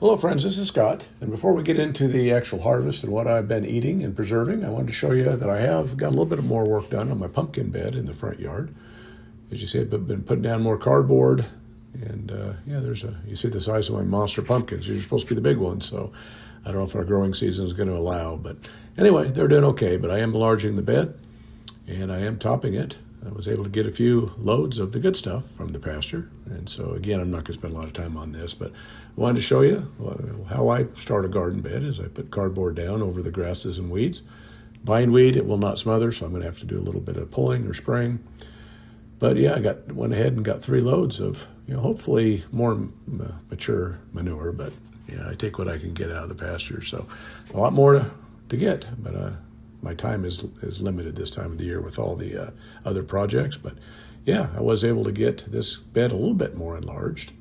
Hello friends, this is Scott, and before we get into the actual harvest and what I've been eating and preserving, I wanted to show you that I have got a little bit more work done on my pumpkin bed in the front yard. As you see, I've been putting down more cardboard, and you see the size of my monster pumpkins. These are supposed to be the big ones, so I don't know if our growing season is going to allow, but anyway, they're doing okay, but I am enlarging the bed, and I am topping it. I was able to get a few loads of the good stuff from the pasture. And so again, I'm not going to spend a lot of time on this, but I wanted to show you how I start a garden bed is I put cardboard down over the grasses and weeds. Bindweed, it will not smother, so I'm going to have to do a little bit of pulling or spraying. But yeah, I went ahead and got 3 loads of, hopefully more mature manure, but I take what I can get out of the pasture. So a lot more to get, but my time is limited this time of the year with all the other projects. But yeah, I was able to get this bed a little bit more enlarged.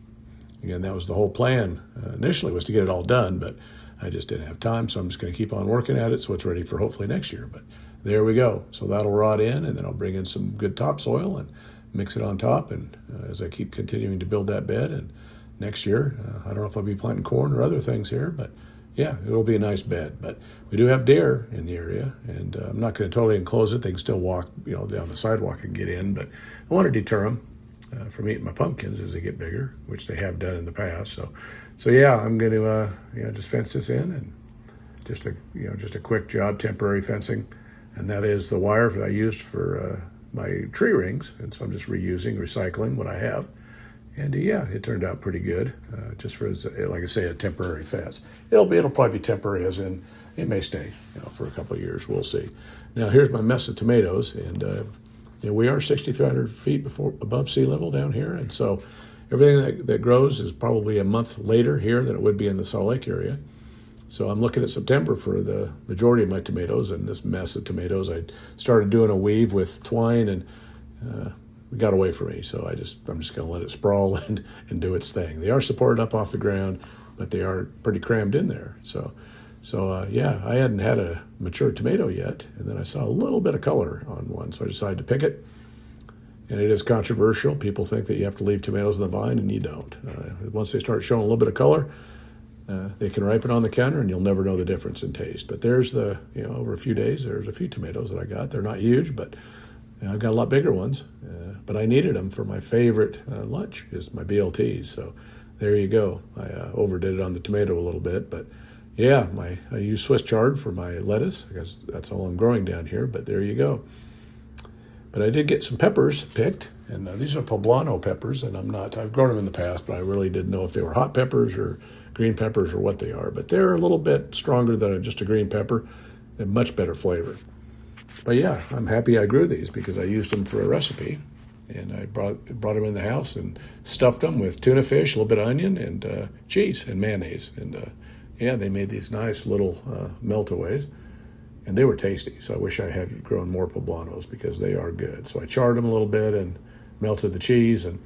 Again, that was the whole plan. Initially was to get it all done, but I just didn't have time, so I'm just going to keep on working at it so it's ready for hopefully next year. But there we go. So that'll rot in, and then I'll bring in some good topsoil and mix it on top. And as I keep continuing to build that bed, and next year, I don't know if I'll be planting corn or other things here, but yeah, it'll be a nice bed. But we do have deer in the area, and I'm not going to totally enclose it. They can still walk, down the sidewalk and get in, but I want to deter them from eating my pumpkins as they get bigger, which they have done in the past. So yeah, I'm going to just fence this in, and just a quick job, temporary fencing, and that is the wire that I used for my tree rings, and so I'm just recycling what I have. And yeah, it turned out pretty good, just for, like I say, a temporary fence. It'll probably be temporary, as in it may stay, for a couple of years. We'll see. Now here's my mess of tomatoes, and we are 6,300 feet above sea level down here, and so everything that grows is probably a month later here than it would be in the Salt Lake area. So I'm looking at September for the majority of my tomatoes, and this mess of tomatoes, I started doing a weave with twine, and it got away from me, so I'm just going to let it sprawl and do its thing. They are supported up off the ground, but they are pretty crammed in there. So yeah, I hadn't had a mature tomato yet, and then I saw a little bit of color on one, so I decided to pick it. And it is controversial. People think that you have to leave tomatoes in the vine, and you don't. Once they start showing a little bit of color, they can ripen on the counter, and you'll never know the difference in taste. But there's over a few days, there's a few tomatoes that I got. They're not huge, but I've got a lot bigger ones. But I needed them for my favorite lunch, is my BLTs. So there you go. I overdid it on the tomato a little bit, but yeah, I use Swiss chard for my lettuce because that's all I'm growing down here. But there you go. But I did get some peppers picked, and these are poblano peppers, and I've grown them in the past, but I really didn't know if they were hot peppers or green peppers or what they are. But they're a little bit stronger than just a green pepper. They have much better flavor. But yeah, I'm happy I grew these because I used them for a recipe, and I brought them in the house and stuffed them with tuna fish, a little bit of onion, and cheese and mayonnaise. And yeah, they made these nice little melt-aways, and they were tasty. So I wish I had grown more poblanos because they are good. So I charred them a little bit and melted the cheese, and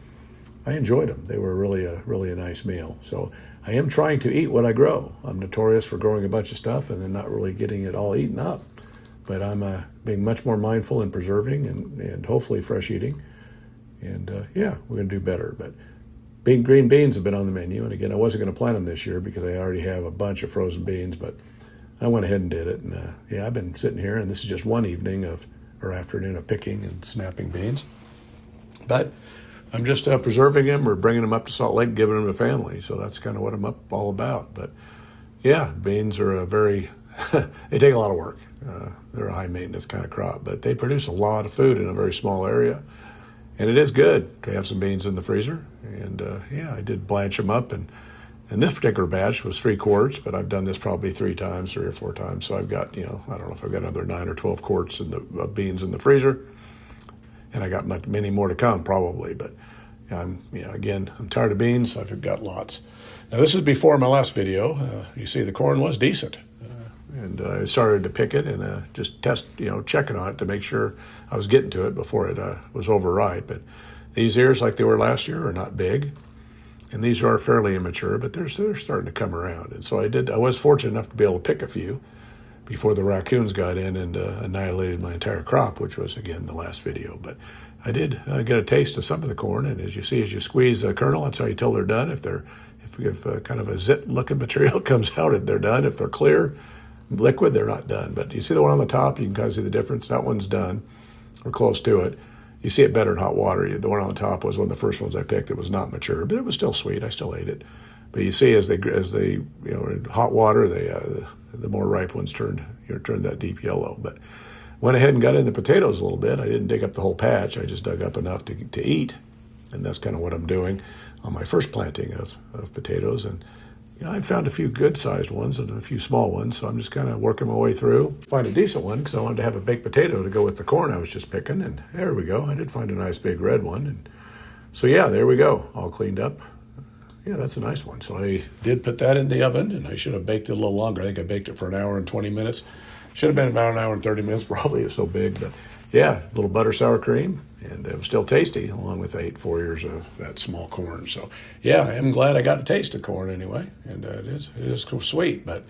I enjoyed them. They were really a nice meal. So I am trying to eat what I grow. I'm notorious for growing a bunch of stuff and then not really getting it all eaten up. But I'm being much more mindful in preserving and hopefully fresh eating. And yeah, we're going to do better. But green beans have been on the menu. And again, I wasn't going to plant them this year because I already have a bunch of frozen beans. But I went ahead and did it. And yeah, I've been sitting here, and this is just one evening or afternoon of picking and snapping beans. But I'm just preserving them or bringing them up to Salt Lake, giving them to family. So that's kind of what I'm all about. But yeah, beans are they take a lot of work. They're a high maintenance kind of crop, but they produce a lot of food in a very small area. And it is good to have some beans in the freezer. And yeah, I did blanch them up. And this particular batch was 3 quarts, but I've done this probably 3 or 4 times. So I've got, I don't know if I've got another 9 or 12 quarts of beans in the freezer. And I got many more to come probably. But again, I'm tired of beans. I've got lots. Now this is before my last video. You see the corn was decent. And I started to pick it and just checking on it to make sure I was getting to it before it was overripe. But these ears, like they were last year, are not big. And these are fairly immature, but they're starting to come around. And so I was fortunate enough to be able to pick a few before the raccoons got in and annihilated my entire crop, which was, again, the last video. But I did get a taste of some of the corn, and as you see, as you squeeze a kernel, that's how you tell they're done. If If kind of a zit-looking material comes out, they're done. If they're clear, liquid, they're not done. But you see the one on the top, you can kind of see the difference. That one's done, or close to it. You see it better in hot water. The one on the top was one of the first ones I picked. It was not mature, but it was still sweet. I still ate it. But you see, as they in hot water, the more ripe ones turned that deep yellow. But went ahead and got in the potatoes a little bit. I didn't dig up the whole patch. I just dug up enough to eat, and that's kind of what I'm doing on my first planting of potatoes. And I found a few good-sized ones and a few small ones, so I'm just kind of working my way through. Find a decent one because I wanted to have a baked potato to go with the corn I was just picking, and there we go. I did find a nice big red one. And so yeah, there we go, all cleaned up. Yeah, that's a nice one. So I did put that in the oven, and I should have baked it a little longer. I think I baked it for an hour and 20 minutes. Should have been about an hour and 30 minutes, probably. It's so big. But yeah, a little butter sour cream, and it was still tasty, along with 4 ears of that small corn. So yeah, I am glad I got to taste the corn anyway, and it is sweet. But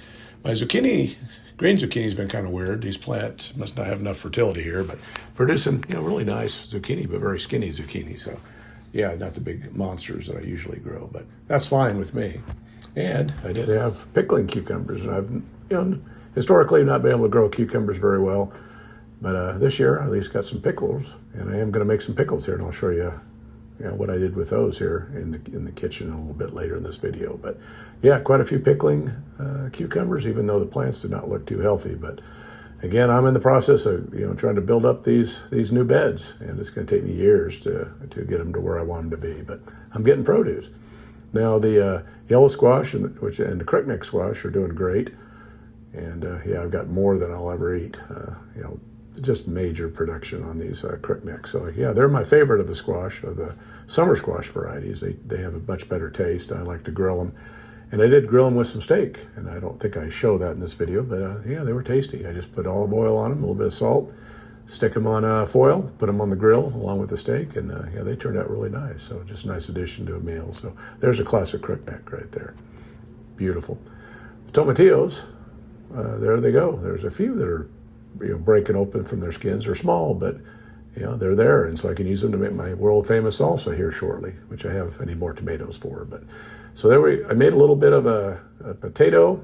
my green zucchini has been kind of weird. These plants must not have enough fertility here, but producing really nice zucchini, but very skinny zucchini. So yeah, not the big monsters that I usually grow, but that's fine with me. And I did have pickling cucumbers, and I've historically not been able to grow cucumbers very well, but this year I at least got some pickles, and I am going to make some pickles here, and I'll show you, what I did with those here in the kitchen a little bit later in this video. But yeah, quite a few pickling cucumbers, even though the plants did not look too healthy. But again, I'm in the process of trying to build up these new beds, and it's going to take me years to get them to where I want them to be. But I'm getting produce now. The yellow squash and the crookneck squash are doing great, and yeah, I've got more than I'll ever eat. Just major production on these crooknecks. So yeah, they're my favorite of the squash, of the summer squash varieties. They have a much better taste. I like to grill them. And I did grill them with some steak, and I don't think I show that in this video, but yeah, they were tasty. I just put olive oil on them, a little bit of salt, stick them on foil, put them on the grill along with the steak, and yeah, they turned out really nice. So just a nice addition to a meal. So there's a classic crookneck right there. Beautiful. The tomatillos, there they go. There's a few that are breaking open from their skins. They're small, but they're there, and so I can use them to make my world famous salsa here shortly, which I need more tomatoes for. But so I made a little bit of a potato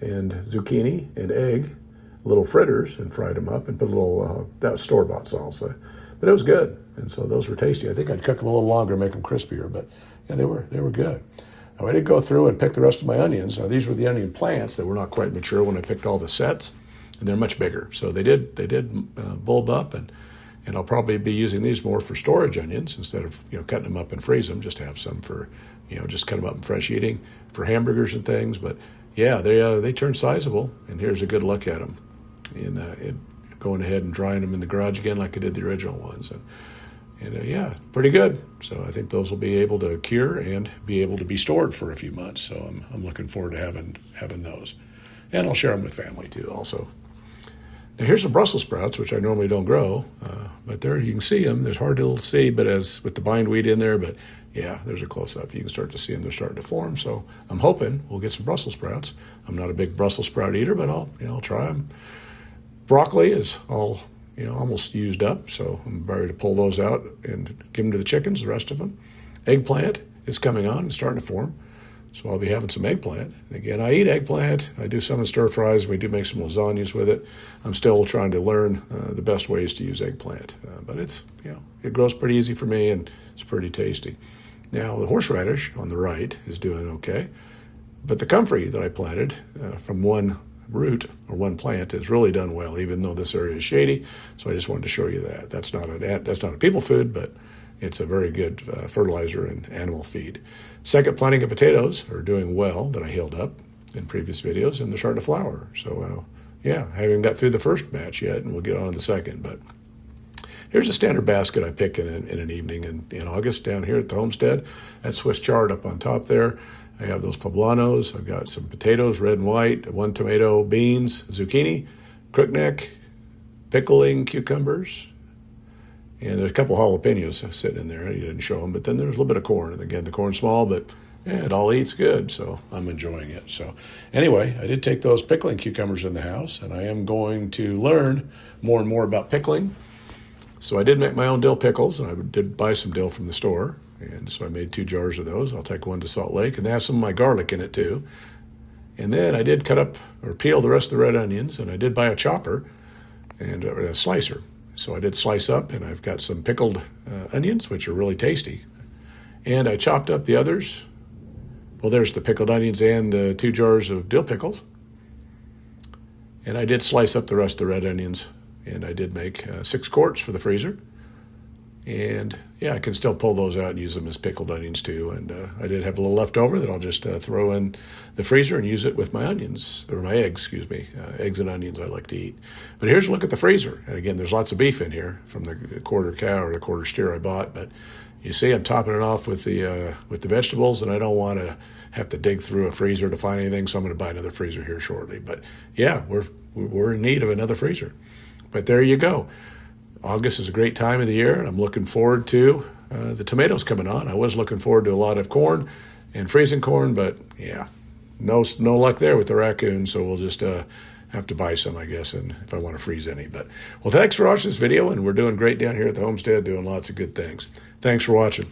and zucchini and egg, little fritters, and fried them up and put a little, that was store-bought salsa. But it was good, and so those were tasty. I think I'd cook them a little longer, make them crispier, but yeah, they were good. Now I did go through and pick the rest of my onions. Now these were the onion plants that were not quite mature when I picked all the sets, and they're much bigger. So they did bulb up, and I'll probably be using these more for storage onions instead of cutting them up and freeze them, just to have some for just cut them up and fresh eating for hamburgers and things. But yeah, they turn sizable, and here's a good look at them. And going ahead and drying them in the garage again like I did the original ones, and yeah, pretty good. So I think those will be able to cure and be able to be stored for a few months. So I'm looking forward to having those, and I'll share them with family too also. Now here's some Brussels sprouts, which I normally don't grow, but there you can see them. There's hard to see, but as with the bindweed in there, but yeah, there's a close-up. You can start to see them. They're starting to form, so I'm hoping we'll get some Brussels sprouts. I'm not a big Brussels sprout eater, but I'll try them. Broccoli is all almost used up, so I'm ready to pull those out and give them to the chickens, the rest of them. Eggplant is coming on and starting to form, so I'll be having some eggplant. And again, I eat eggplant. I do some in stir fries. We do make some lasagnas with it. I'm still trying to learn the best ways to use eggplant, but it's it grows pretty easy for me, and it's pretty tasty. Now the horseradish on the right is doing okay, but the comfrey that I planted from one root or one plant has really done well, even though this area is shady. So I just wanted to show you that. That's not a people food, but it's a very good fertilizer and animal feed. Second planting of potatoes are doing well that I healed up in previous videos, and they're starting to flower. So yeah, I haven't got through the first batch yet, and we'll get on the second. But here's a standard basket I pick in an evening in August down here at the homestead. That's Swiss chard up on top there. I have those poblanos. I've got some potatoes, red and white, 1 tomato, beans, zucchini, crookneck, pickling cucumbers, and there's a couple jalapenos sitting in there. You didn't show them, but then there's a little bit of corn. And again, the corn's small, but yeah, it all eats good, so I'm enjoying it. So anyway, I did take those pickling cucumbers in the house, and I am going to learn more and more about pickling. So I did make my own dill pickles, and I did buy some dill from the store. And so I made 2 jars of those. I'll take one to Salt Lake, and they have some of my garlic in it too. And then I did cut up or peel the rest of the red onions, and I did buy a chopper and a slicer. So I did slice up, and I've got some pickled onions, which are really tasty. And I chopped up the others. Well, there's the pickled onions and the 2 jars of dill pickles. And I did slice up the rest of the red onions, and I did make 6 quarts for the freezer. And yeah, I can still pull those out and use them as pickled onions too. And I did have a little left over that I'll just throw in the freezer and use it with my onions, or my eggs, excuse me. Eggs and onions I like to eat. But here's a look at the freezer. And again, there's lots of beef in here from the quarter cow or the quarter steer I bought. But you see I'm topping it off with the vegetables, and I don't want to have to dig through a freezer to find anything, so I'm going to buy another freezer here shortly. But yeah, we're in need of another freezer. But there you go. August is a great time of the year, and I'm looking forward to the tomatoes coming on. I was looking forward to a lot of corn and freezing corn, but yeah, no luck there with the raccoons, so we'll just have to buy some, I guess, and if I want to freeze any. But well, thanks for watching this video, and we're doing great down here at the homestead, doing lots of good things. Thanks for watching.